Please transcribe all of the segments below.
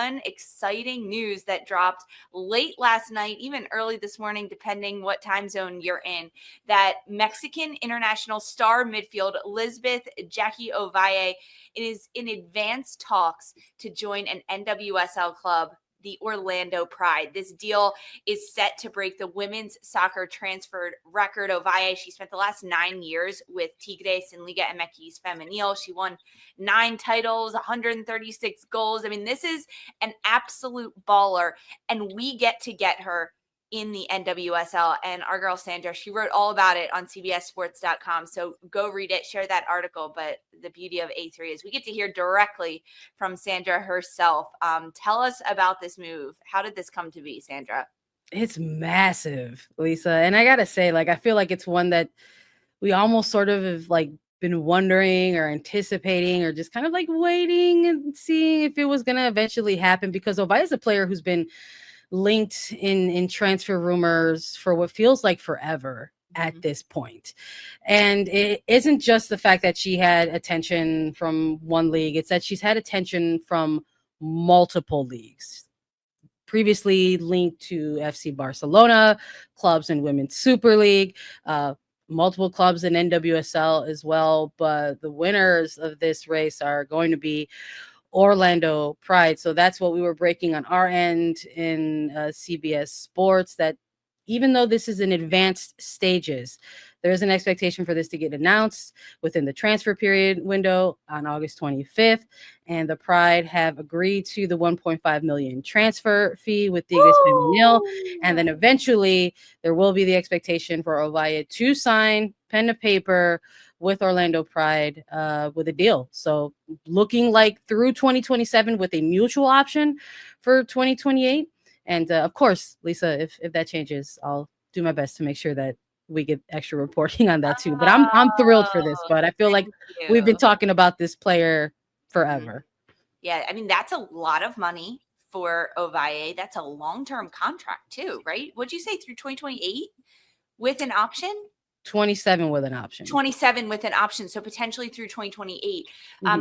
fun, exciting news that dropped late last night, even early this morning, depending what time zone you're in, that Mexican international star midfield Lizbeth Jackie Ovalle is in advanced talks to join an NWSL club, the Orlando Pride. This deal is set to break the women's soccer transfer record. Ovalle, she spent the last 9 years with Tigres in Liga MX Femenil. She won 9 titles, 136 goals. I mean, this is an absolute baller, and we get to get her in the NWSL. And our girl Sandra, she wrote all about it on CBSSports.com. So go read it, share that article. But the beauty of A3 is we get to hear directly from Sandra herself. Tell us about this move. How did this come to be, Sandra? It's massive, Lisa. And I got to say, I feel like it's one that we almost sort of have been wondering or anticipating or just kind of waiting and seeing if it was going to eventually happen, because Ovalle is a player who's been linked in transfer rumors for what feels like forever at this point. And it isn't just the fact that she had attention from one league, it's that she's had attention from multiple leagues. Previously linked to FC Barcelona, clubs in Women's Super League, multiple clubs in NWSL as well. But the winners of this race are going to be Orlando Pride. So that's what we were breaking on our end in CBS Sports, that even though this is in advanced stages, there is an expectation for this to get announced within the transfer period window on August 25th. And the Pride have agreed to the 1.5 million transfer fee with Tigres Femenil. And then eventually there will be the expectation for Ovalle to sign pen to paper with Orlando Pride with a deal. So looking like through 2027 with a mutual option for 2028. And of course, Lisa, if that changes, I'll do my best to make sure that we get extra reporting on that too. But I'm thrilled for this, but I feel like we've been talking about this player forever. Yeah, I mean, that's a lot of money for Ovalle. That's a long-term contract too, right? What'd you say, through 2028 with an option? 27 with an option. 27 with an option, so potentially through 2028.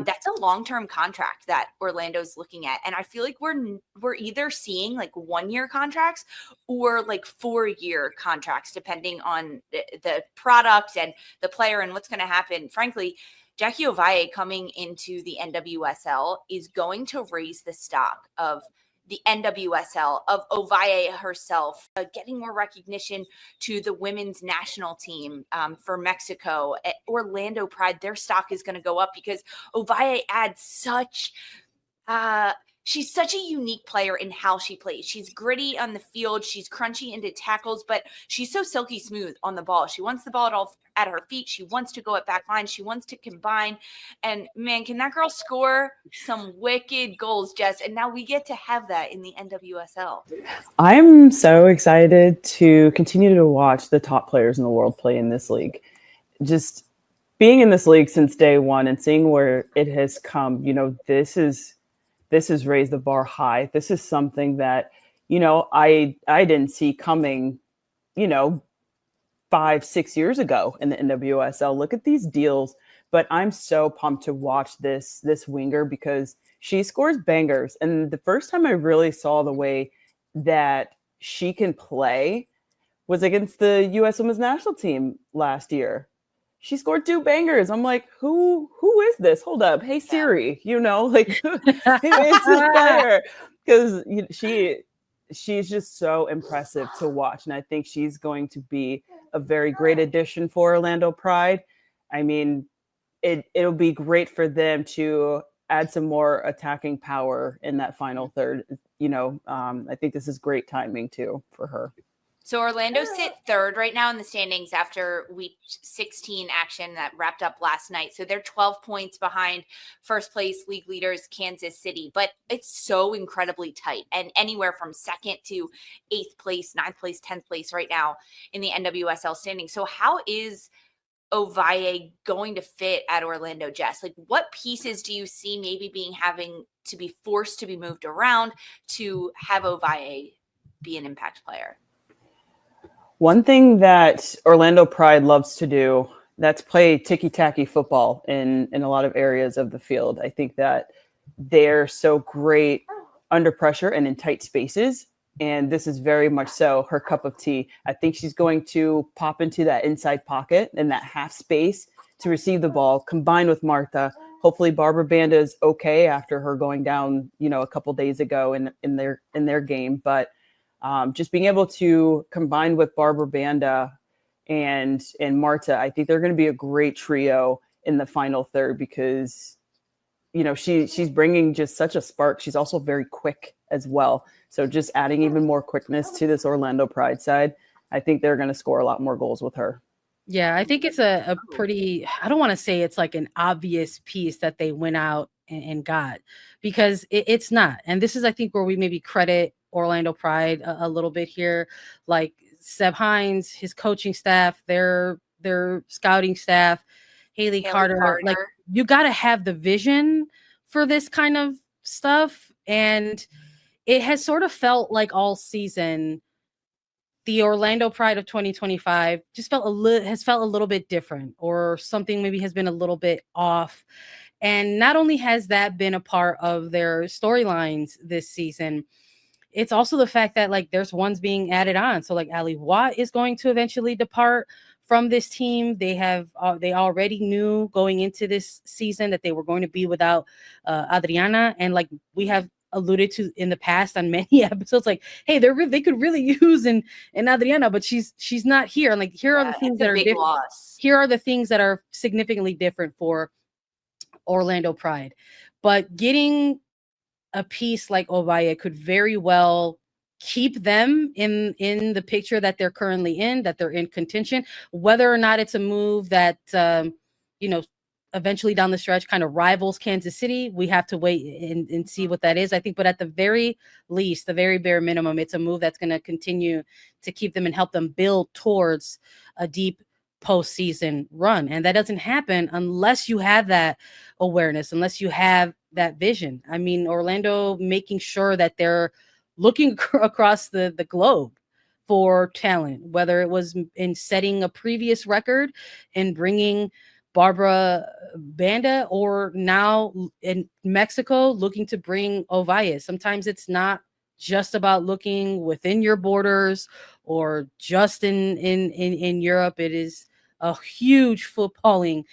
That's a long-term contract that Orlando's looking at, and I feel like we're either seeing 1-year contracts or 4-year contracts, depending on the product and the player and what's going to happen. Frankly, Jackie Ovalle coming into the NWSL is going to raise the stock of the NWSL, of Ovalle herself, getting more recognition to the women's national team for Mexico. At Orlando Pride, their stock is going to go up because Ovalle adds she's such a unique player in how she plays. She's gritty on the field. She's crunchy into tackles, but she's so silky smooth on the ball. She wants the ball at her feet. She wants to go at back line. She wants to combine. And man, can that girl score some wicked goals, Jess? And now we get to have that in the NWSL. I'm so excited to continue to watch the top players in the world play in this league. Just being in this league since day one and seeing where it has come, this has raised the bar high. This is something that, I didn't see coming, 5-6 years ago in the NWSL. Look at these deals. But I'm so pumped to watch this winger because she scores bangers. And the first time I really saw the way that she can play was against the U.S. Women's National Team last year. She scored 2 bangers. I'm like, who is this? Hold up. Hey, Siri, who is this player? Because she's just so impressive to watch. And I think she's going to be a very great addition for Orlando Pride. I mean, it'll be great for them to add some more attacking power in that final third. I think this is great timing too for her. So Orlando sit third right now in the standings after week 16 action that wrapped up last night. So they're 12 points behind first place league leaders, Kansas City. But it's so incredibly tight, and anywhere from second to 8th place, 9th place, 10th place right now in the NWSL standing. So how is Ovalle going to fit at Orlando, Jess? What pieces do you see maybe having to be forced to be moved around to have Ovalle be an impact player? One thing that Orlando Pride loves to do, that's play ticky-tacky football in a lot of areas of the field. I think that they're so great under pressure and in tight spaces. And this is very much so her cup of tea. I think she's going to pop into that inside pocket and that half space to receive the ball, combined with Marta. Hopefully Barbara Banda is okay after her going down, a couple days ago in their game. But just being able to combine with Barbara Banda and Marta, I think they're going to be a great trio in the final third because, she's bringing just such a spark. She's also very quick as well. So just adding even more quickness to this Orlando Pride side, I think they're going to score a lot more goals with her. Yeah, I think it's a pretty, I don't want to say it's like an obvious piece that they went out and got, because it's not. And this is, I think, where we maybe credit Orlando Pride a little bit here. Like Seb Hines, his coaching staff, their scouting staff, Haley Carter. Like, you got to have the vision for this kind of stuff. And it has sort of felt like all season, the Orlando Pride of 2025 just has felt a little bit different, or something maybe has been a little bit off. And not only has that been a part of their storylines this season, it's also the fact that like there's ones being added on. So like Ali Watt is going to eventually depart from this team. They already knew going into this season that they were going to be without Adriana, and like we have alluded to in the past on many episodes, like, hey, they could really use in Adriana, but she's not here. And like, here are the things that are different. Here are the things that are significantly different for Orlando Pride. But getting a piece like Ovalle could very well keep them in the picture that they're currently in, that they're in contention. Whether or not it's a move that eventually down the stretch kind of rivals Kansas City, we have to wait and see what that is, I think. But at the very least, the very bare minimum, it's a move that's going to continue to keep them and help them build towards a deep postseason run. And that doesn't happen unless you have that awareness, unless you have that vision. I mean, Orlando making sure that they're looking across the globe for talent, whether it was in setting a previous record and bringing Barbara Banda, or now in Mexico looking to bring Ovalle. Sometimes it's not just about looking within your borders or just in Europe. It is a huge footballing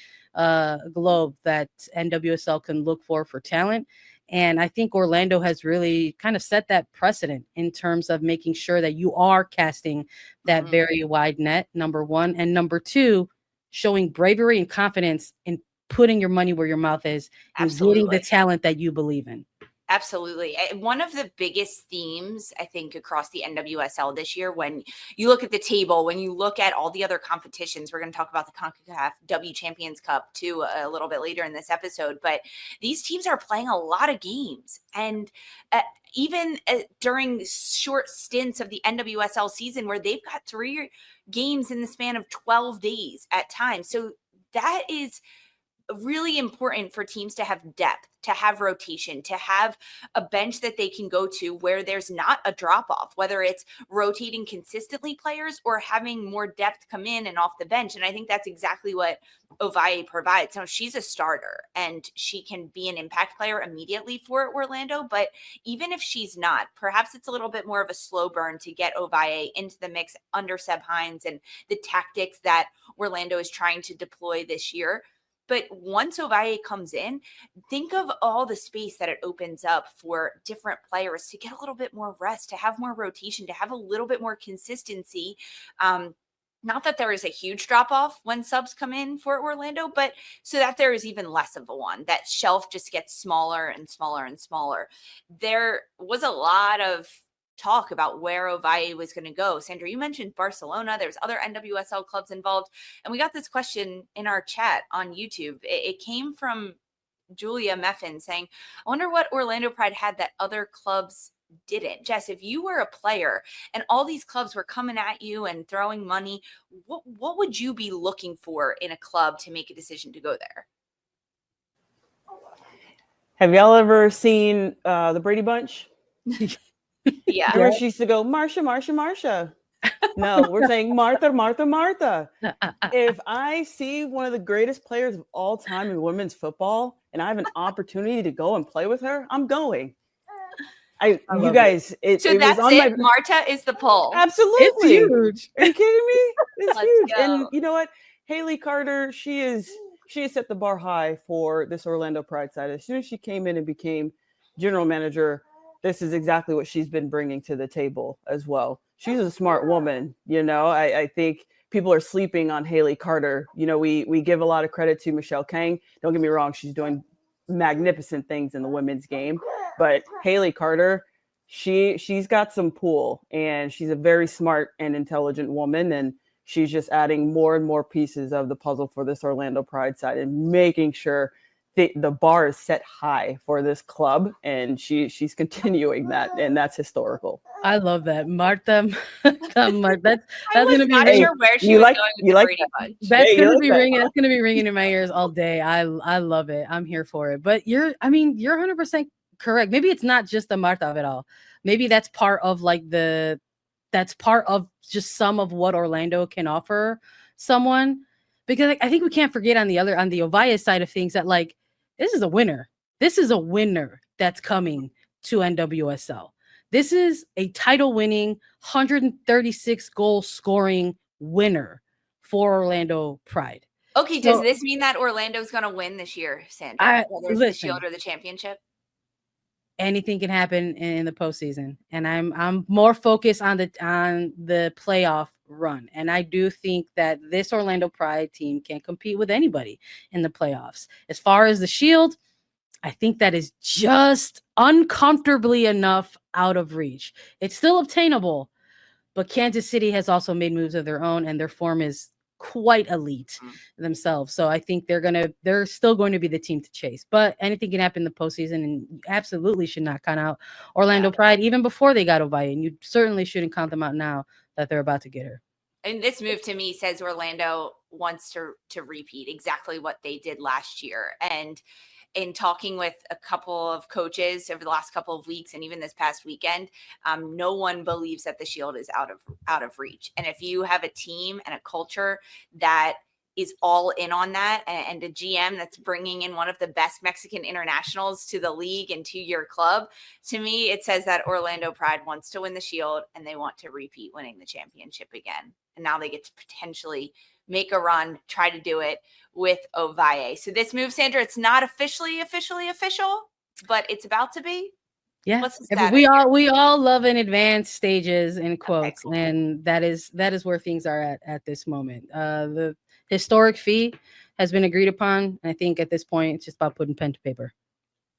globe that NWSL can look for talent. And I think Orlando has really kind of set that precedent in terms of making sure that you are casting that very wide net, number one. And number two, showing bravery and confidence in putting your money where your mouth is and getting the talent that you believe in. Absolutely. One of the biggest themes, I think, across the NWSL this year, when you look at the table, when you look at all the other competitions, we're going to talk about the CONCACAF W Champions Cup too a little bit later in this episode, but these teams are playing a lot of games. And even during short stints of the NWSL season where they've got 3 games in the span of 12 days at times. So that is really important for teams to have depth, to have rotation, to have a bench that they can go to where there's not a drop off, whether it's rotating consistently players or having more depth come in and off the bench. And I think that's exactly what Ovalle provides. Now, she's a starter and she can be an impact player immediately for Orlando, but even if she's not, perhaps it's a little bit more of a slow burn to get Ovalle into the mix under Seb Hines and the tactics that Orlando is trying to deploy this year. But once Ovalle comes in, think of all the space that it opens up for different players to get a little bit more rest, to have more rotation, to have a little bit more consistency. Not that there is a huge drop off when subs come in for Orlando, but so that there is even less of a one. That shelf just gets smaller and smaller and smaller. There was a lot of talk about where Ovalle was going to go. Sandra, you mentioned Barcelona. There's other NWSL clubs involved. And we got this question in our chat on YouTube. It came from Julia Meffin saying, I wonder what Orlando Pride had that other clubs didn't. Jess, if you were a player and all these clubs were coming at you and throwing money, what would you be looking for in a club to make a decision to go there? Have y'all ever seen the Brady Bunch? Yeah. Where she used to go, Marsha, Marsha, Marsha. No, we're saying Martha, Martha, Martha. If I see one of the greatest players of all time in women's football and I have an opportunity to go and play with her, I'm going. You love guys, it So was that's on it. my Marta is the poll. It's absolutely. huge. Are you kidding me? It's Let's huge. go. And you know what? Haley Carter, she has set the bar high for this Orlando Pride side. As soon as she came in and became general manager, this is exactly what she's been bringing to the table as well. She's a smart woman. I think people are sleeping on Haley Carter. We give a lot of credit to Michelle Kang. Don't get me wrong. She's doing magnificent things in the women's game, but Haley Carter, she's got some pull, and she's a very smart and intelligent woman, and she's just adding more and more pieces of the puzzle for this Orlando Pride side and making sure the bar is set high for this club, and she's continuing that, and that's historical. I love that, Marta. Marta. That's I was gonna be not ringing. sure where she You was like- going with you the like Brady that? Bunch. That's Hey, you gonna like be that? ringing. That's gonna be ringing in my ears all day. I love it. I'm here for it. But you're 100% correct. Maybe it's not just the Marta of it all. Maybe that's part of that's part of just some of what Orlando can offer someone. Because I think we can't forget on the Ovalle side of things that this is a winner. This is a winner that's coming to NWSL. This is a title-winning, 136 goal scoring winner for Orlando Pride. Okay, does this mean that Orlando's going to win this year, Sandra? Whether it's the Shield or the championship? Anything can happen in the postseason, and I'm more focused on the playoff run. And I do think that this Orlando Pride team can compete with anybody in the playoffs. As far as the Shield, I think that is just uncomfortably enough out of reach. It's still obtainable, but Kansas City has also made moves of their own, and their form is quite elite themselves. So I think they're still going to be the team to chase. But anything can happen in the postseason, and you absolutely should not count out Orlando Pride even before they got Ovalle, and you certainly shouldn't count them out now that they're about to get her. And this move to me says Orlando wants to repeat exactly what they did last year. And in talking with a couple of coaches over the last couple of weeks and even this past weekend, no one believes that the Shield is out of reach. And if you have a team and a culture that is all in on that, and a GM that's bringing in one of the best Mexican internationals to the league and to your club, to me, it says that Orlando Pride wants to win the Shield and they want to repeat winning the championship again. And now they get to potentially make a run, try to do it with Ovalle. So this move, Sandra, it's not official, but it's about to be. Yeah, What's the status we here? all love in advanced stages in quotes, Okay, cool. and that is where things are at this moment. The historic fee has been agreed upon. I think at this point it's just about putting pen to paper.